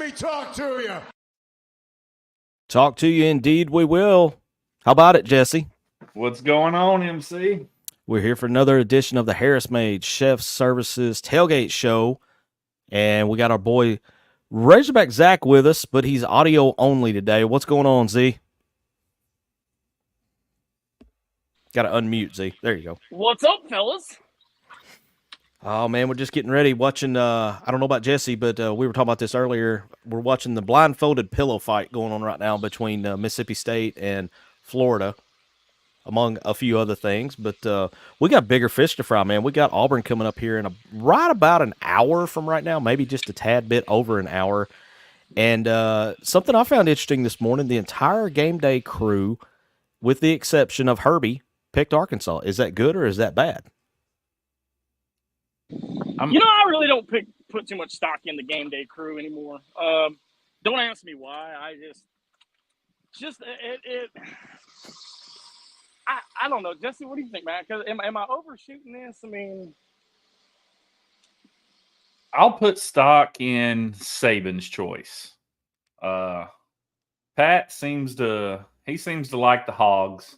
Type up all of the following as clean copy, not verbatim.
me talk to you. Talk to you indeed we will. How about it, Jesse? What's going on, MC? We're here for another edition of the Harris Made Chef Services Tailgate Show. And we got our boy Razorback Zach with us, but he's audio only today. What's going on, Z? Got to unmute, Z. There you go. What's up, fellas? Oh, man, we're just getting ready. Watching, I don't know about Jesse, but we were talking about this earlier. We're watching the blindfolded pillow fight going on right now between Mississippi State and Florida, among a few other things. But we got bigger fish to fry, man. We got Auburn coming up here in right about an hour from right now, maybe just a tad bit over an hour. And something I found interesting this morning, the entire game day crew, with the exception of Herbie, picked Arkansas. Is that good or is that bad? I really don't put too much stock in the game day crew anymore. Don't ask me why. I I don't know. Jesse, what do you think, man? Because am I overshooting this? I mean, I'll put stock in Saban's choice. Pat seems to like the Hogs.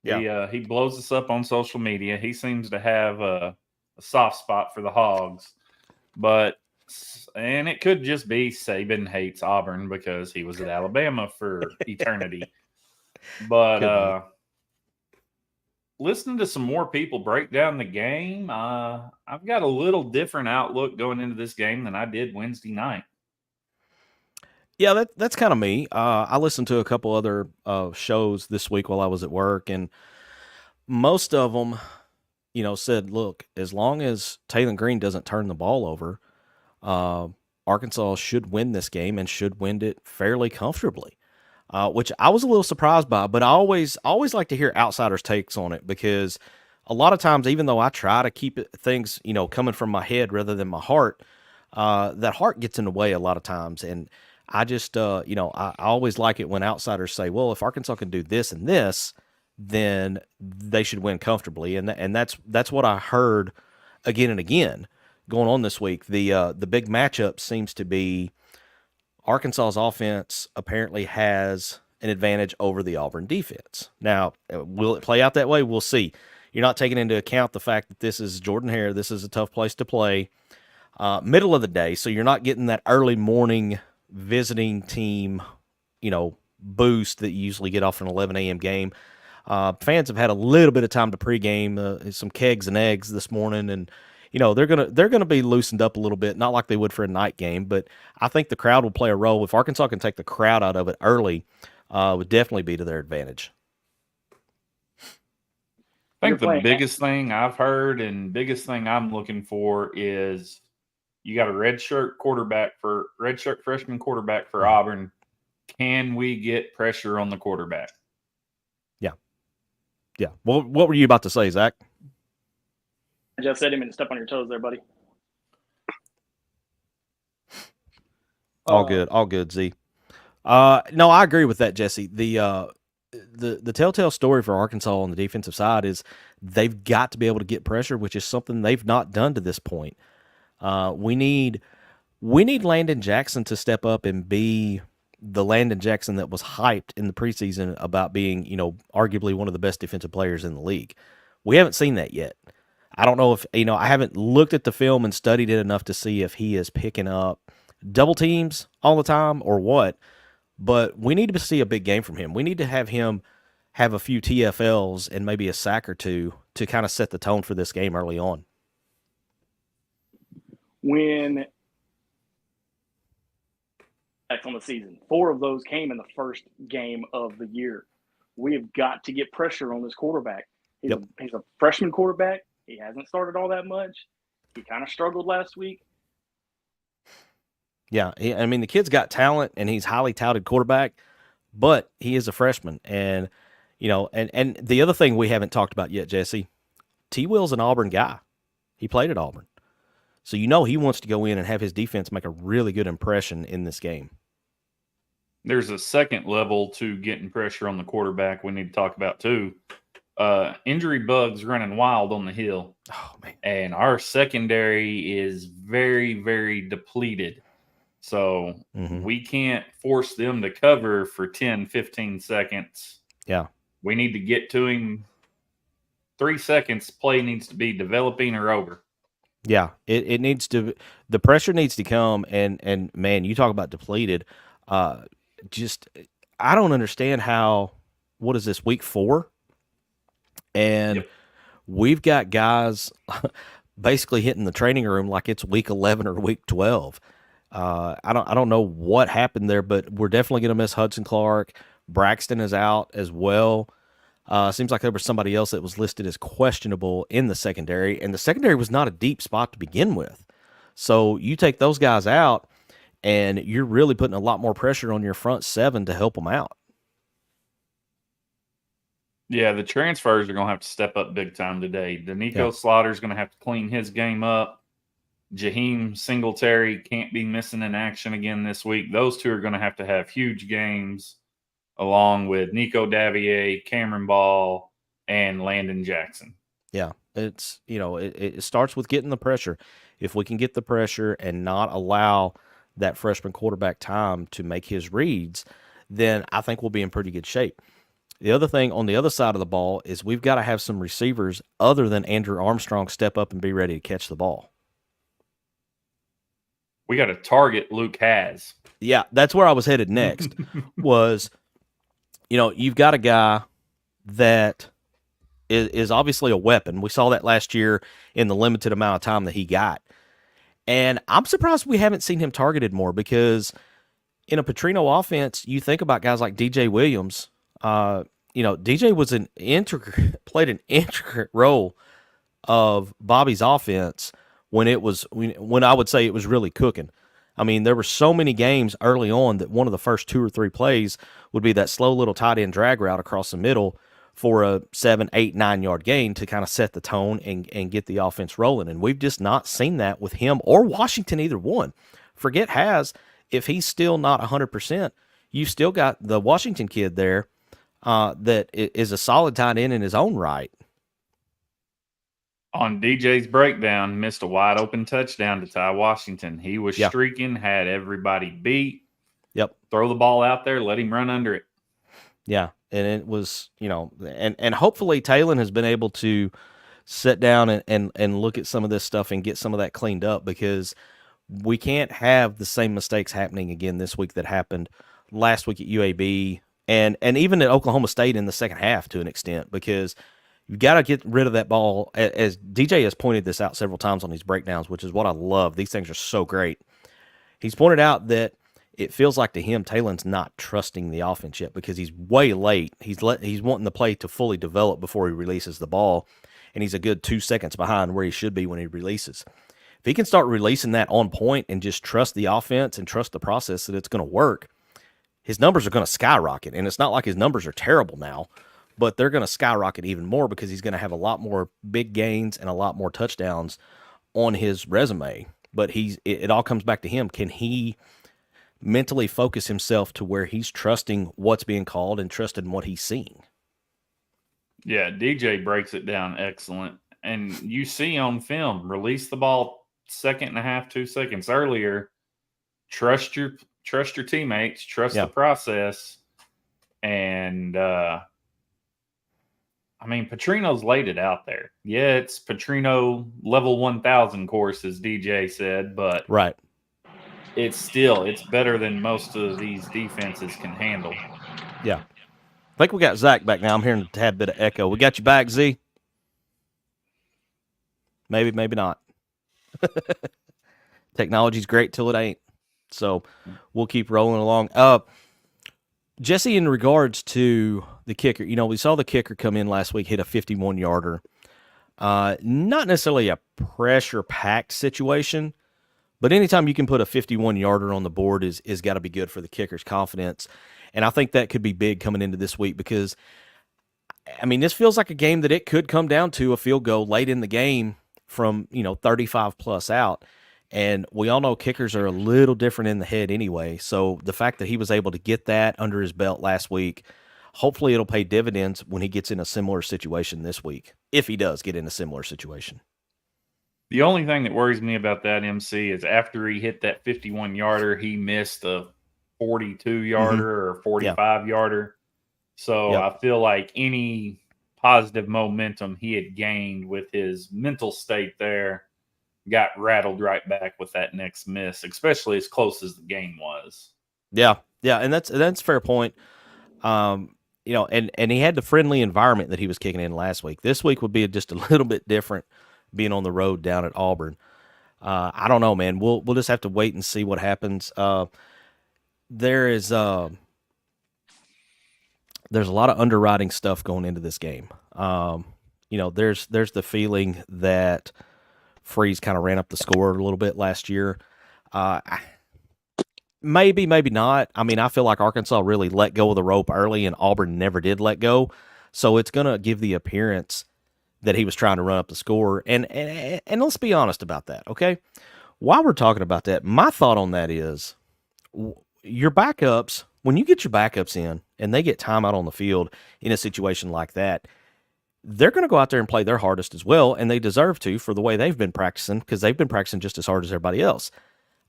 Yeah. He blows us up on social media. He seems to have a soft spot for the Hogs, and it could just be Saban hates Auburn because he was at Alabama for eternity. But listening to some more people break down the game, I've got a little different outlook going into this game than I did Wednesday night. Yeah, that's kind of me. I listened to a couple other shows this week while I was at work, and most of them, said, look, as long as Taylor Green doesn't turn the ball over, Arkansas should win this game and should win it fairly comfortably, which I was a little surprised by. But I always like to hear outsiders' takes on it, because a lot of times, even though I try to keep things, coming from my head rather than my heart, that heart gets in the way a lot of times. And I just, I always like it when outsiders say, well, if Arkansas can do this and this, then they should win comfortably. And that's what I heard again and again going on this week. The big matchup seems to be Arkansas's offense apparently has an advantage over the Auburn defense. Now, will it play out that way? We'll see. You're not taking into account the fact that this is Jordan-Hare. This is a tough place to play. Middle of the day, so you're not getting that early morning visiting team, boost that you usually get off an 11 a.m. game. Fans have had a little bit of time to pregame, some kegs and eggs this morning, and they're gonna be loosened up a little bit, not like they would for a night game, but I think the crowd will play a role. If Arkansas can take the crowd out of it early, would definitely be to their advantage. I think the biggest thing I've heard and biggest thing I'm looking for is you got a redshirt freshman quarterback for Auburn. Can we get pressure on the quarterback? Yeah. Well, what were you about to say, Zach? I just said him and step on your toes there, buddy. All good, Z. No, I agree with that, Jesse. The telltale story for Arkansas on the defensive side is they've got to be able to get pressure, which is something they've not done to this point. We need Landon Jackson to step up and be the Landon Jackson that was hyped in the preseason about being, arguably one of the best defensive players in the league. We haven't seen that yet. I don't know if, I haven't looked at the film and studied it enough to see if he is picking up double teams all the time or what, but we need to see a big game from him. We need to have him have a few TFLs and maybe a sack or two to kind of set the tone for this game early on. When on the season, 4 of those came in the first game of the year. We have got to get pressure on this quarterback. He's a freshman quarterback. He hasn't started all that much. He kind of struggled last week. Yeah, the kid's got talent, and he's highly touted quarterback, but he is a freshman. And, and the other thing we haven't talked about yet, Jesse, T. Will's an Auburn guy. He played at Auburn. So he wants to go in and have his defense make a really good impression in this game. There's a second level to getting pressure on the quarterback we need to talk about too. Injury bugs running wild on the hill. Oh, man. And our secondary is very, very depleted. So we can't force them to cover for 10, 15 seconds. Yeah. We need to get to him 3 seconds. Play needs to be developing or over. Yeah, it needs to. The pressure needs to come, and man, you talk about depleted. Just I don't understand how. What is this, week 4? And we've got guys basically hitting the training room like it's week 11 or week 12. I don't know what happened there, but we're definitely going to miss Hudson Clark. Braxton is out as well. Seems like there was somebody else that was listed as questionable in the secondary, and the secondary was not a deep spot to begin with. So you take those guys out, and you're really putting a lot more pressure on your front 7 to help them out. Yeah, the transfers are going to have to step up big time today. Danico Slaughter's going to have to clean his game up. Jaheim Singletary can't be missing in action again this week. Those two are going to have huge games, along with Nico Davier, Cameron Ball, and Landon Jackson. Yeah, it's, it starts with getting the pressure. If we can get the pressure and not allow that freshman quarterback time to make his reads, then I think we'll be in pretty good shape. The other thing on the other side of the ball is we've got to have some receivers other than Andrew Armstrong step up and be ready to catch the ball. We got to target Luke Has. Yeah, that's where I was headed next. Was, you've got a guy that is obviously a weapon. We saw that last year in the limited amount of time that he got. And I'm surprised we haven't seen him targeted more, because in a Petrino offense, you think about guys like DJ Williams. DJ was played an intricate role of Bobby's offense when I would say it was really cooking. I mean, there were so many games early on that one of the first 2 or 3 plays would be that slow little tight end drag route across the middle for a 7, 8, 9 yard gain to kind of set the tone and get the offense rolling. And we've just not seen that with him or Washington, either one. Forget Has. If he's still not 100%, you've still got the Washington kid there that is a solid tight end in his own right. On DJ's breakdown, missed a wide open touchdown to Ty Washington. He was streaking, had everybody beat. Yep. Throw the ball out there, let him run under it. Yeah, and it was, and hopefully Talon has been able to sit down and look at some of this stuff and get some of that cleaned up, because we can't have the same mistakes happening again this week that happened last week at UAB and even at Oklahoma State in the second half to an extent, because you've got to get rid of that ball. As DJ has pointed this out several times on these breakdowns, which is what I love. These things are so great. He's pointed out that it feels like to him, Talon's not trusting the offense yet, because he's way late. He's wanting the play to fully develop before he releases the ball, and he's a good 2 seconds behind where he should be when he releases. If he can start releasing that on point and just trust the offense and trust the process that it's going to work, his numbers are going to skyrocket. And it's not like his numbers are terrible now, but they're going to skyrocket even more, because he's going to have a lot more big gains and a lot more touchdowns on his resume. But it all comes back to him. Can he mentally focus himself to where he's trusting what's being called and trusting what he's seeing? Yeah, DJ breaks it down excellent. And you see on film, release the ball 1.5, 2 seconds earlier. Trust your teammates, trust the process. And Petrino's laid it out there. Yeah, it's Petrino level 1000 course, as DJ said, but right. It's better than most of these defenses can handle. Yeah. I think we got Zach back now. I'm hearing a tad bit of echo. We got you back, Z? Maybe, maybe not. Technology's great till it ain't. So we'll keep rolling along. Jesse, in regards to the kicker, we saw the kicker come in last week, hit a 51-yarder. Not necessarily a pressure-packed situation, but anytime you can put a 51-yarder on the board is got to be good for the kicker's confidence. And I think that could be big coming into this week, because, this feels like a game that it could come down to a field goal late in the game from, 35-plus out. And we all know kickers are a little different in the head anyway. So the fact that he was able to get that under his belt last week, hopefully it'll pay dividends when he gets in a similar situation this week, if he does get in a similar situation. The only thing that worries me about that, MC, is after he hit that 51-yarder, he missed a 42-yarder or 45-yarder. So I feel like any positive momentum he had gained with his mental state there got rattled right back with that next miss, especially as close as the game was. Yeah, and that's a fair point. You know, and he had the friendly environment that he was kicking in last week. This week would be just a little bit different, being on the road down at Auburn. I don't know, man. We'll just have to wait and see what happens. There's a lot of underwriting stuff going into this game. You know, there's the feeling that Freeze kind of ran up the score a little bit last year. Maybe not. I mean, I feel like Arkansas really let go of the rope early, and Auburn never did let go. So it's going to give the appearance that he was trying to run up the score. And let's be honest about that, okay? While we're talking about that, my thought on that is your backups, when you get your backups in and they get time out on the field in a situation like that, they're going to go out there and play their hardest as well, and they deserve to for the way they've been practicing, because they've been practicing just as hard as everybody else.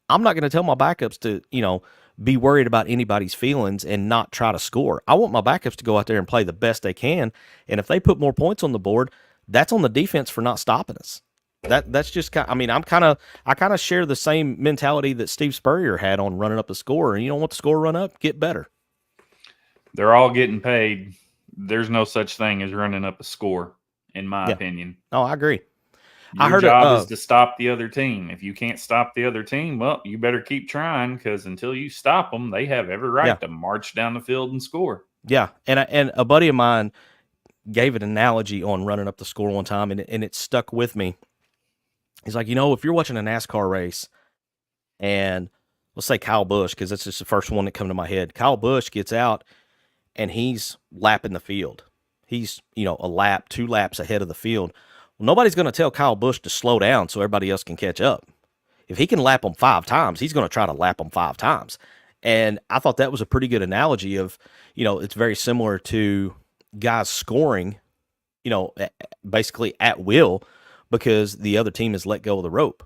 I'm not going to tell my backups to, you know, be worried about anybody's feelings and not try to score. I want my backups to go out there and play the best they can, and if they put more points on the board, that's on the defense for not stopping us. That's just kind. I mean, I kind of share the same mentality that Steve Spurrier had on running up the score. And you don't want the score run up, get better. They're all getting paid. There's no such thing as running up a score, in my opinion. No, I agree. Your job is to stop the other team. If you can't stop the other team, well, you better keep trying, because until you stop them, they have every right to march down the field and score. Yeah, and a buddy of mine gave an analogy on running up the score one time, and it stuck with me. He's like, you know, if you're watching a NASCAR race, and let's say Kyle Busch, because that's just the first one that come to my head. Kyle Busch gets out, and he's lapping the field. He's, you know, a lap, 2 laps ahead of the field. Well, nobody's going to tell Kyle Busch to slow down so everybody else can catch up. If he can lap them 5 times, he's going to try to lap them 5 times. And I thought that was a pretty good analogy of, you know, it's very similar to guys scoring, you know, basically at will, because the other team has let go of the rope.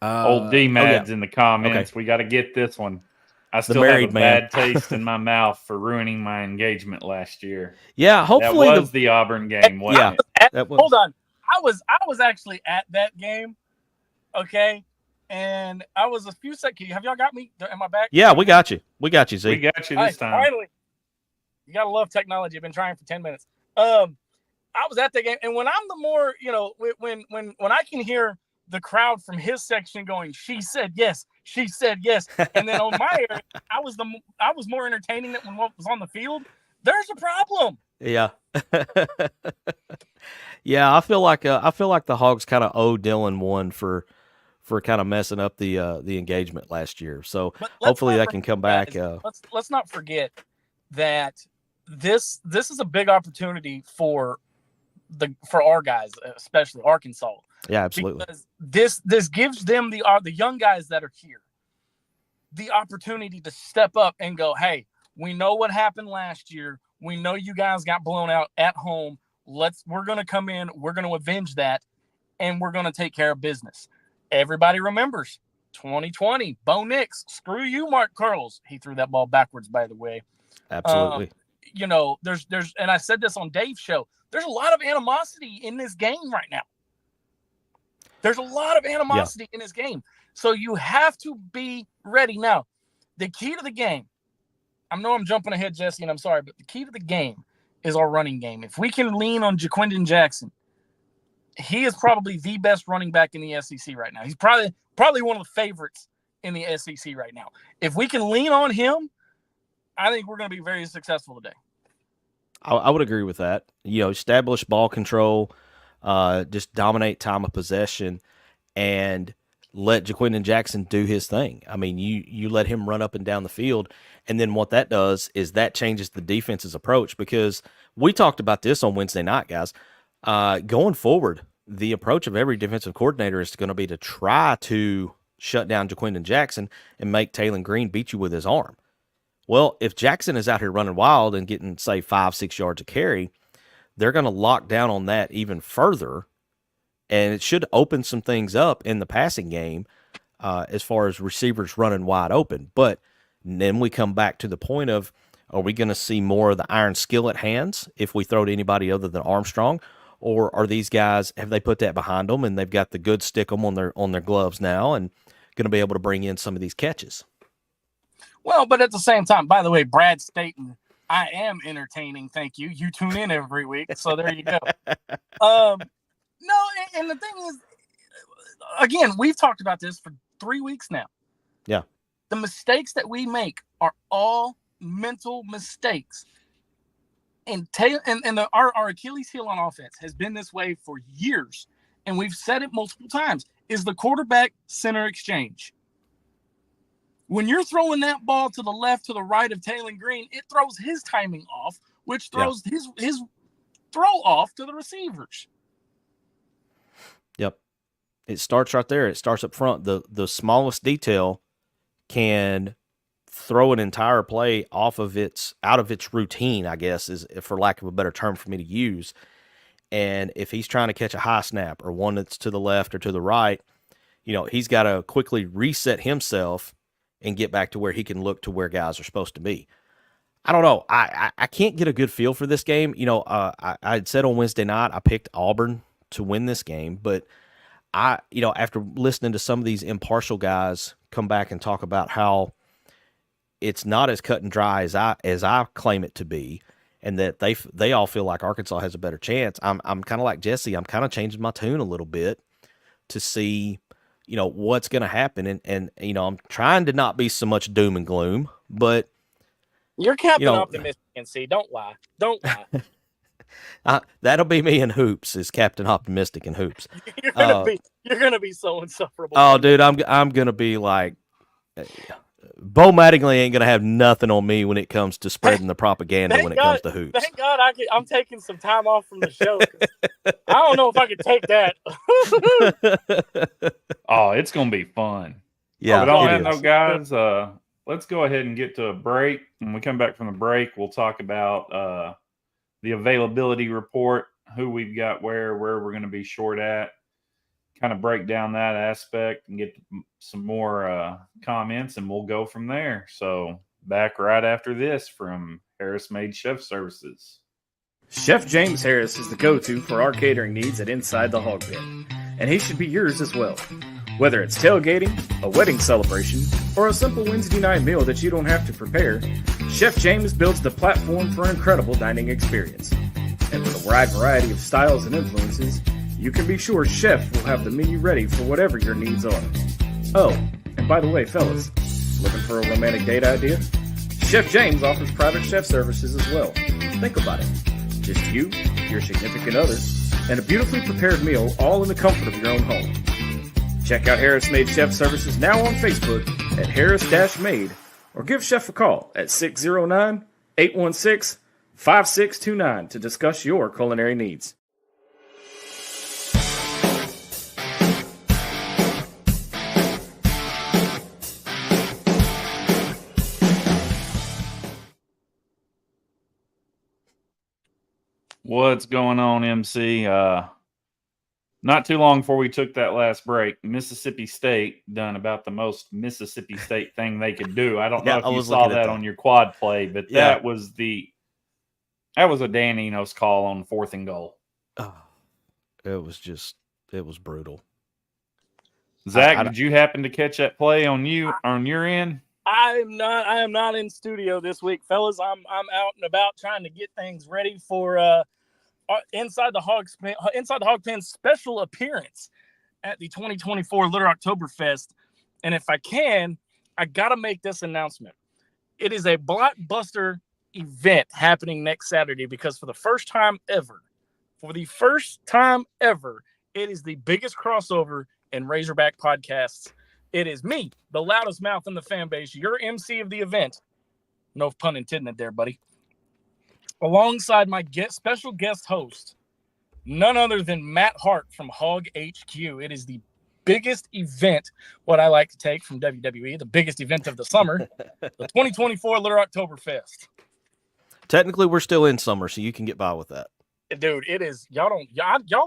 Old D-Mads in the comments. Okay. We got to get this one. I still have a bad taste in my mouth for ruining my engagement last year. Yeah, hopefully that was the Auburn game, wasn't it? Hold on. I was actually at that game, okay? And I was a few seconds. Have y'all got me? Am I back? Yeah, we got you. We got you, Z. We got you this time. Finally. You got to love technology. I've been trying for 10 minutes. I was at that game, and when I'm the more, you know, when I can hear the crowd from his section going, "She said yes, she said yes," and then on my area, I was more entertaining than what was on the field. There's a problem. Yeah, yeah. I feel like the Hogs kind of owe Dylan one for kind of messing up the engagement last year. So hopefully that can come back. Let's not forget that this is a big opportunity for our guys, especially Arkansas. Yeah, absolutely. Because this gives them the young guys that are here the opportunity to step up and go, hey, we know what happened last year. We know you guys got blown out at home. We're going to come in. We're going to avenge that, and we're going to take care of business. Everybody remembers 2020, Bo Nix, screw you, Mark Curls. He threw that ball backwards, by the way. Absolutely. You know, there's, and I said this on Dave's show, there's a lot of animosity in this game right now. There's a lot of animosity in this game. So you have to be ready. Now, the key to the game, I know I'm jumping ahead, Jesse, and I'm sorry, but the key to the game is our running game. If we can lean on Jaquindon Jackson, he is probably the best running back in the SEC right now. He's probably one of the favorites in the SEC right now. If we can lean on him, I think we're going to be very successful today. I would agree with that. You know, establish ball control, just dominate time of possession, and let Jaquindon Jackson do his thing. I mean, you let him run up and down the field, and then what that does is that changes the defense's approach, because we talked about this on Wednesday night, guys. Going forward, the approach of every defensive coordinator is going to be to try to shut down Jaquindon Jackson and make Taylon Green beat you with his arm. Well, if Jackson is out here running wild and getting, say, 5-6 yards a carry, they're going to lock down on that even further, and it should open some things up in the passing game as far as receivers running wide open. But then we come back to the point of, are we going to see more of the iron skillet hands if we throw to anybody other than Armstrong? Or are these guys, have they put that behind them and they've got the good stick 'em on their gloves now and going to be able to bring in some of these catches? Well, but at the same time, by the way, Brad Staten, I am entertaining. Thank you. You tune in every week, so there you go. No, and the thing is, again, we've talked about this for 3 weeks now. Yeah. The mistakes that we make are all mental mistakes. And our Achilles heel on offense has been this way for years, and we've said it multiple times, is the quarterback center exchange. When you're throwing that ball to the left, to the right of Taylor Green, it throws his timing off, which throws his throw off to the receivers. Yep. It starts right there. It starts up front. The smallest detail can throw an entire play out of its routine, I guess, is for lack of a better term for me to use. And if he's trying to catch a high snap or one that's to the left or to the right, he's got to quickly reset himself and get back to where he can look to where guys are supposed to be. I don't know. I can't get a good feel for this game. I had said on Wednesday night I picked Auburn to win this game, but after listening to some of these impartial guys come back and talk about how it's not as cut and dry as I claim it to be, and that they all feel like Arkansas has a better chance, I'm kind of like Jesse. I'm kind of changing my tune a little bit to see what's going to happen, and I'm trying to not be so much doom and gloom, but you're Captain Optimistic, and see, don't lie. That'll be me in hoops, is Captain Optimistic in hoops. You're gonna be so insufferable. Oh, dude, I'm gonna be like, Bo Mattingly ain't gonna have nothing on me when it comes to spreading the propaganda when it comes to hoops. Thank God I'm taking some time off from the show. I don't know if I could take that. Oh, it's gonna be fun. Yeah, but on that note, guys, let's go ahead and get to a break. When we come back from the break, we'll talk about the availability report, who we've got where we're going to be short at, kind of break down that aspect and get some more comments, and we'll go from there. So back right after this from Harris Made Chef Services. Chef James Harris is the go-to for our catering needs at Inside the Hog Pit, and he should be yours as well. Whether it's tailgating, a wedding celebration, or a simple Wednesday night meal that you don't have to prepare, Chef James builds the platform for an incredible dining experience. And with a wide variety of styles and influences, you can be sure Chef will have the menu ready for whatever your needs are. Oh, and by the way, fellas, looking for a romantic date idea? Chef James offers private chef services as well. Think about it. Just you, your significant other, and a beautifully prepared meal all in the comfort of your own home. Check out Harris Made Chef Services now on Facebook at Harris-Made, or give Chef a call at 609-816-5629 to discuss your culinary needs. What's going on, MC? Not too long before we took that last break, Mississippi State done about the most Mississippi State thing they could do. I don't know if you saw that on your quad play, but that was a Dan Enos call on 4th and goal. Oh, it was brutal. Zach, did you happen to catch that play on your end? I am not in studio this week, fellas. I'm out and about trying to get things ready for Inside the Hog Pen special appearance at the 2024 Litter Oktoberfest. And if I can, I got to make this announcement. It is a blockbuster event happening next Saturday because for the first time ever, it is the biggest crossover in Razorback podcasts. It is me, the loudest mouth in the fan base, your MC of the event. No pun intended there, buddy. Alongside my special guest host, none other than Matt Hart from Hawg HQ. It is the biggest event, what I like to take from WWE, the biggest event of the summer, the 2024 Litter Oktoberfest. Technically, we're still in summer, so you can get by with that. Dude, it is. Y'all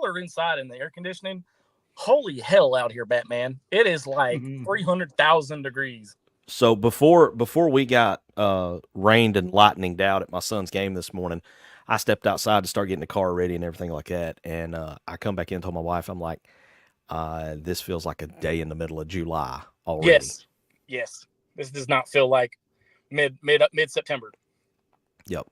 are inside in the air conditioning. Holy hell out here, Batman. It is like 300,000 degrees. So before we got rained and lightninged out at my son's game this morning, I stepped outside to start getting the car ready and everything like that. And I come back in and told my wife, I'm like, this feels like a day in the middle of July already. Yes. This does not feel like mid September. Yep.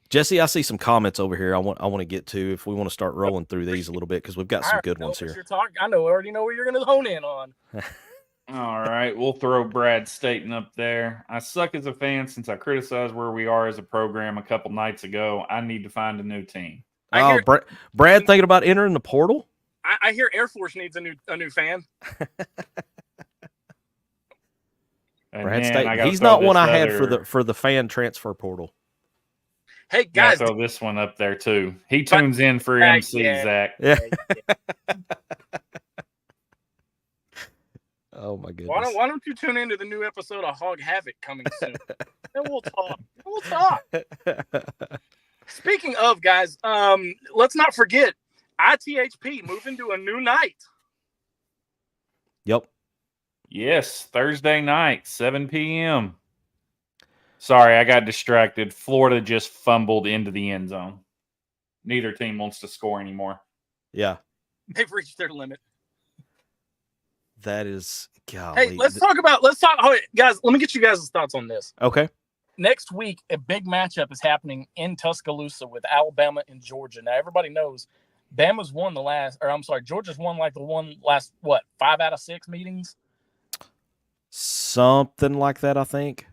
Jesse, I see some comments over here I want to get to if we want to start rolling through these a little bit because we've got some good ones here. I already know where you're going to hone in on. All right, we'll throw Brad Staten up there. I suck as a fan since I criticized where we are as a program a couple nights ago. I need to find a new team. Brad thinking about entering the portal? I hear Air Force needs a new fan. Brad Staten. He's not one I had for the fan transfer portal. Hey guys, throw this one up there too. He tunes in for MC Zach. Yeah. Oh my goodness. Why don't you tune into the new episode of Hawg Havoc coming soon? And we'll talk. Speaking of, guys, let's not forget ITHP moving to a new night. Yep. Yes, Thursday night, 7 p.m. Sorry, I got distracted. Florida just fumbled into the end zone. Neither team wants to score anymore. Yeah. They've reached their limit. That is, golly. Hey, let's talk. Guys, let me get you guys' thoughts on this. Okay. Next week, a big matchup is happening in Tuscaloosa with Alabama and Georgia. Now, everybody knows Georgia's won the last 5 out of 6 meetings? Something like that, I think.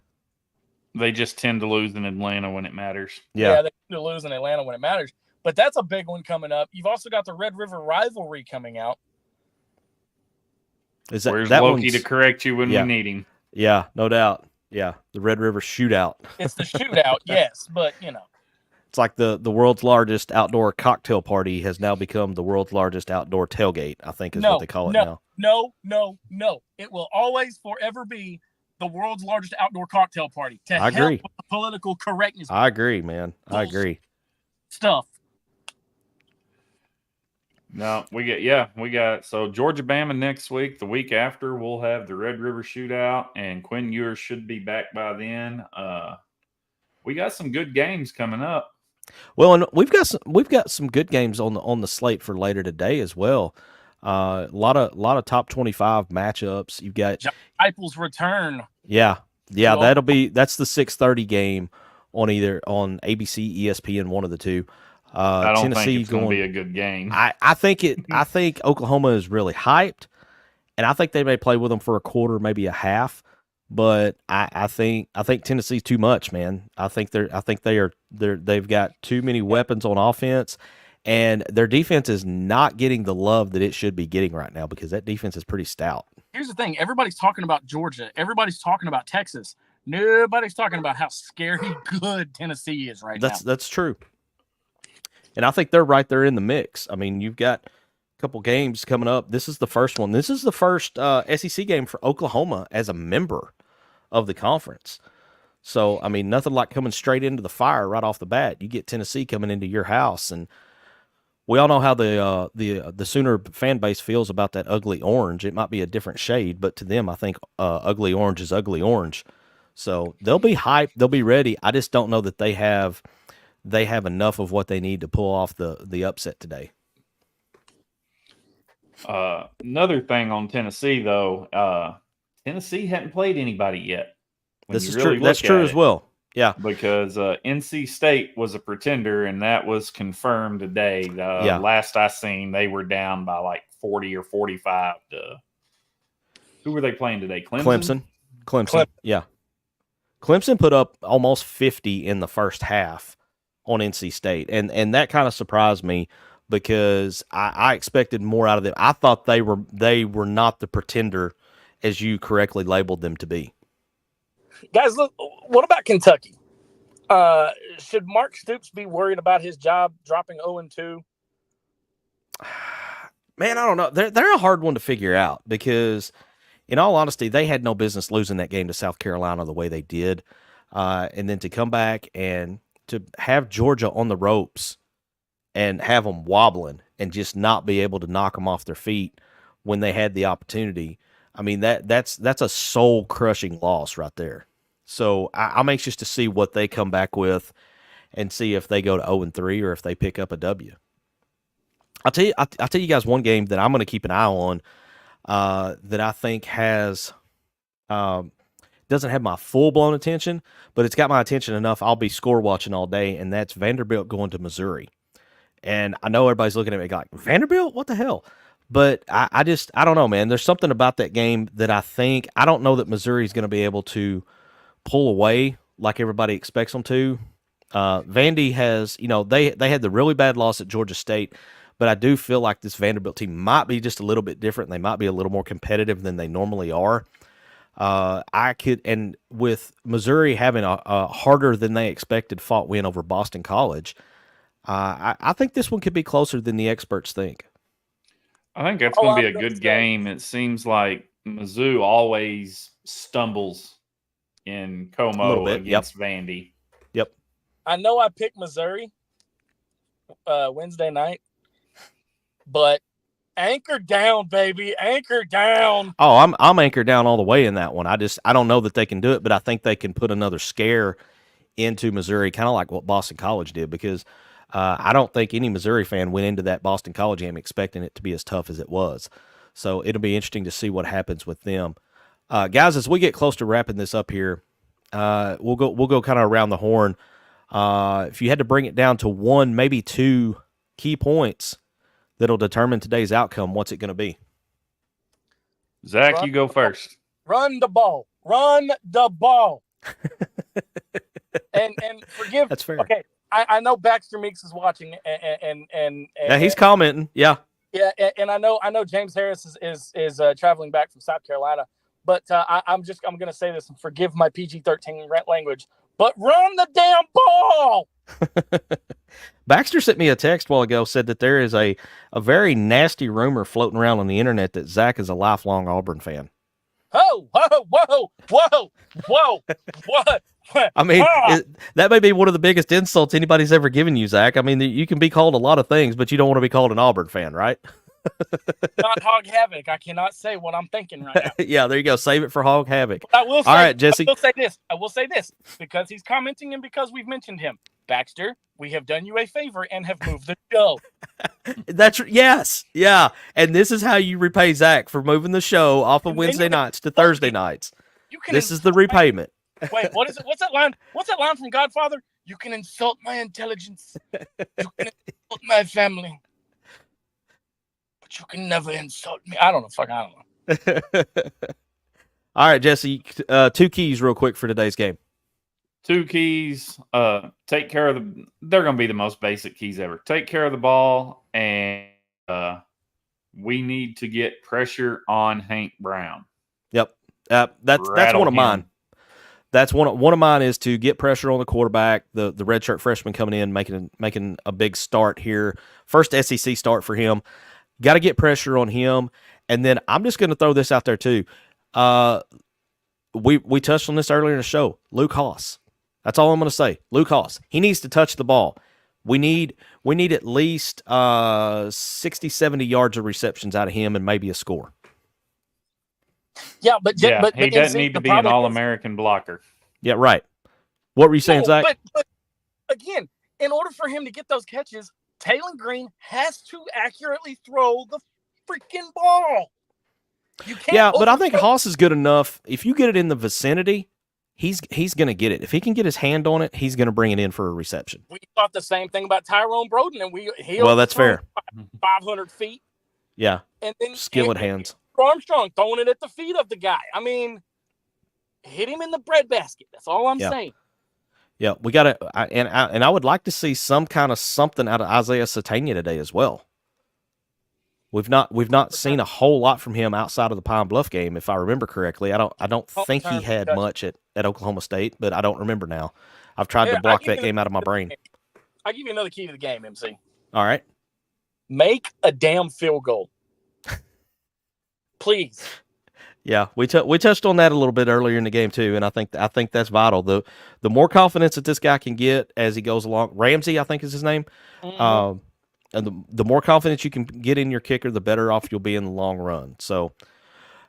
They just tend to lose in Atlanta when it matters. Yeah, they tend to lose in Atlanta when it matters. But that's a big one coming up. You've also got the Red River rivalry coming out. Where's Loki to correct you when we need him? Yeah, no doubt. Yeah, the Red River shootout. It's the shootout, yes, but it's like the world's largest outdoor cocktail party has now become the world's largest outdoor tailgate, I think is what they call it now. No. It will always forever be the world's largest outdoor cocktail party. I agree. With the political correctness. I agree, man. I agree. Stuff. No, we got so Georgia Bama next week. The week after we'll have the Red River shootout, and Quinn Ewers should be back by then. We got some good games coming up. Well, and we've got some good games on the slate for later today as well. A lot of top 25 matchups. You've got Heupel's return. Yeah, that's the 6:30 game on ABC, ESPN, one of the two. I don't Tennessee think it's going to be a good game. I think Oklahoma is really hyped, and I think they may play with them for a quarter, maybe a half. But I think Tennessee's too much, man. They've got too many weapons on offense, and their defense is not getting the love that it should be getting right now because that defense is pretty stout. Here's the thing: everybody's talking about Georgia, everybody's talking about Texas. Nobody's talking about how scary good Tennessee is now. That's true. And I think they're right there in the mix. I mean, you've got a couple games coming up. This is the first one. This is the first SEC game for Oklahoma as a member of the conference. So, I mean, nothing like coming straight into the fire right off the bat. You get Tennessee coming into your house, and we all know how the Sooner fan base feels about that ugly orange. It might be a different shade, but to them, I think ugly orange is ugly orange. So they'll be hyped. They'll be ready. I just don't know that they have enough of what they need to pull off the upset today. Another thing on Tennessee, though, Tennessee hadn't played anybody yet. This is true. That's true as well. Yeah, because NC State was a pretender, and that was confirmed today. Last I seen, they were down by like 40 or 45 to. Who were they playing today? Clemson. Yeah, Clemson put up almost 50 in the first half on NC State, and that kind of surprised me because I expected more out of them. I thought they were not the pretender as you correctly labeled them to be. Guys, look, what about Kentucky? Should Mark Stoops be worried about his job dropping 0-2? Man, I don't know. They're a hard one to figure out because, in all honesty, they had no business losing that game to South Carolina the way they did. And then to come back and to have Georgia on the ropes and have them wobbling and just not be able to knock them off their feet when they had the opportunity. I mean, that's a soul-crushing loss right there. So I'm anxious to see what they come back with and see if they go to 0-3 or if they pick up a W. I'll tell you guys one game that I'm going to keep an eye on that I think has doesn't have my full-blown attention, but it's got my attention enough I'll be score watching all day, and that's Vanderbilt going to Missouri. And I know everybody's looking at me like, Vanderbilt? What the hell? But I don't know, man. There's something about that game that I don't know that Missouri's going to be able to pull away like everybody expects them to. Vandy has, they had the really bad loss at Georgia State, but I do feel like this Vanderbilt team might be just a little bit different. They might be a little more competitive than they normally are. And with Missouri having a harder than they expected fought win over Boston College, I think this one could be closer than the experts think. I think that's going to be a good game. It seems like Mizzou always stumbles in Como against Vandy. Yep. I know I picked Missouri Wednesday night, but anchor down, baby. Anchor down. Oh, I'm anchored down all the way in that one. I don't know that they can do it, but I think they can put another scare into Missouri, kind of like what Boston College did, because I don't think any Missouri fan went into that Boston College game expecting it to be as tough as it was. So it'll be interesting to see what happens with them. Guys, as we get close to wrapping this up here, we'll go kind of around the horn. If you had to bring it down to one, maybe two key points that'll determine today's outcome, what's it going to be? Zach, you go first. Run the ball. Run the ball. and forgive. That's fair. Okay, I know Baxter Meeks is watching, and yeah, he's commenting. Yeah. Yeah, and I know James Harris is traveling back from South Carolina, but I'm going to say this and forgive my PG-13 language, but run the damn ball. Baxter sent me a text a while ago, said that there is a very nasty rumor floating around on the internet that Zach is a lifelong Auburn fan. Oh, whoa. What? I mean, that may be one of the biggest insults anybody's ever given you, Zach. I mean, you can be called a lot of things, but you don't want to be called an Auburn fan, right? Not Hawg Havoc. I cannot say what I'm thinking right now. Yeah, there you go. Save it for Hawg Havoc. But I will say, all right, Jesse. I will say this because he's commenting and because we've mentioned him. Baxter, we have done you a favor and have moved the show. Yes. Yeah. And this is how you repay Zach for moving the show off of Wednesday nights to Thursday nights. This is the repayment. Wait, what is it? What's that line? What's that line from Godfather? You can insult my intelligence. You can insult my family. But you can never insult me. I don't know. All right, Jesse, two keys real quick for today's game. Two keys. Take care of they're going to be the most basic keys ever. Take care of the ball, and we need to get pressure on Hank Brown. Yep. That's one of mine. That's one of mine is to get pressure on the quarterback, the redshirt freshman coming in, making a big start here. First SEC start for him. Got to get pressure on him. And then I'm just going to throw this out there too. We touched on this earlier in the show. Luke Haas. That's all I'm going to say. Luke Haas. He needs to touch the ball. We need at least 60, 70 yards of receptions out of him and maybe a score. Yeah, but he doesn't need to be an All-American blocker. Yeah, right. What were you saying, Zach? But again, in order for him to get those catches, Taylor Green has to accurately throw the freaking ball. Yeah, but I think Haas is good enough. If you get it in the vicinity, he's going to get it. If he can get his hand on it, he's going to bring it in for a reception. We thought the same thing about Tyrone Broden, and well, that's fair. 500 feet. Yeah, and then skilled hands. Armstrong throwing it at the feet of the guy. I mean, hit him in the breadbasket. That's all I'm saying. Yeah, we got to, and I would like to see some kind of something out of Isaiah Satania today as well. We've not seen a whole lot from him outside of the Pine Bluff game, if I remember correctly. I don't think he had much at Oklahoma State, but I don't remember now. I've tried to block that game out of my brain. I'll give you another key to the game, MC. All right. Make a damn field goal. Please. Yeah, we touched on that a little bit earlier in the game too, and I think that's vital. The more confidence that this guy can get as he goes along, Ramsey, I think is his name. and the more confidence you can get in your kicker, the better off you'll be in the long run. So,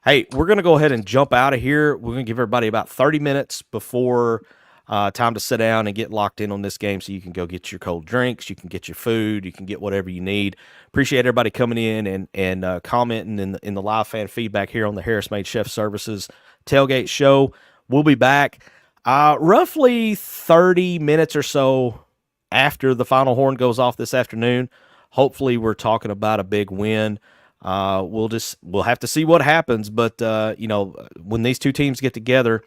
hey, we're going to go ahead and jump out of here. We're going to give everybody about 30 minutes before time to sit down and get locked in on this game, so you can go get your cold drinks, you can get your food, you can get whatever you need. Appreciate everybody coming in and commenting in the live fan feedback here on the Harris Made Chef Services Tailgate Show. We'll be back roughly 30 minutes or so after the final horn goes off this afternoon. Hopefully we're talking about a big win. We'll have to see what happens, but when these two teams get together,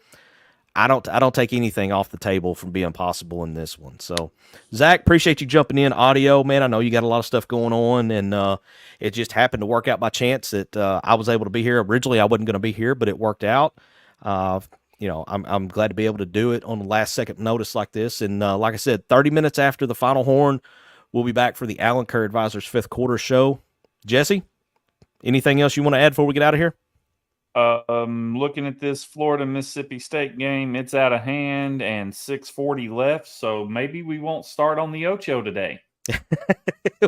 I don't take anything off the table from being possible in this one. So, Zach, appreciate you jumping in audio, man. I know you got a lot of stuff going on, and it just happened to work out by chance that I was able to be here. Originally, I wasn't going to be here, but it worked out. I'm glad to be able to do it on the last second notice like this. And like I said, 30 minutes after the final horn, we'll be back for the Allen Kerr Advisors fifth quarter show. Jesse, anything else you want to add before we get out of here? Looking at this Florida-Mississippi State game, it's out of hand and 6:40 left, so maybe we won't start on the Ocho today.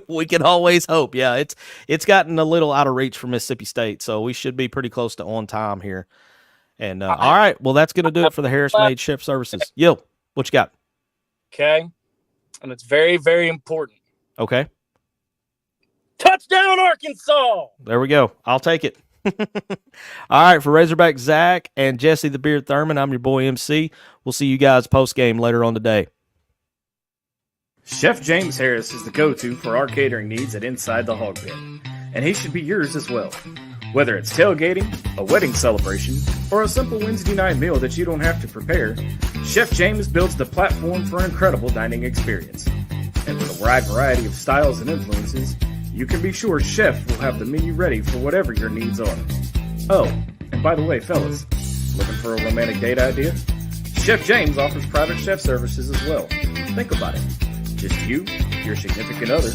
We can always hope. Yeah, it's gotten a little out of reach for Mississippi State, so we should be pretty close to on time here. And all right, well, that's going to do it for the Harris Made Chef Services. Yo, what you got? Okay, and it's very, very important. Okay. Touchdown, Arkansas! There we go. I'll take it. All right, for Razorback Zach and Jesse the Beard Thurman, I'm your boy MC. We'll see you guys post-game later on today. Chef James Harris is the go-to for our catering needs at Inside the Hog Pit, and he should be yours as well. Whether it's tailgating, a wedding celebration, or a simple Wednesday night meal that you don't have to prepare, Chef James builds the platform for an incredible dining experience. And with a wide variety of styles and influences, you can be sure Chef will have the menu ready for whatever your needs are. Oh, and by the way, fellas, looking for a romantic date idea? Chef James offers private chef services as well. Think about it. Just you, your significant other,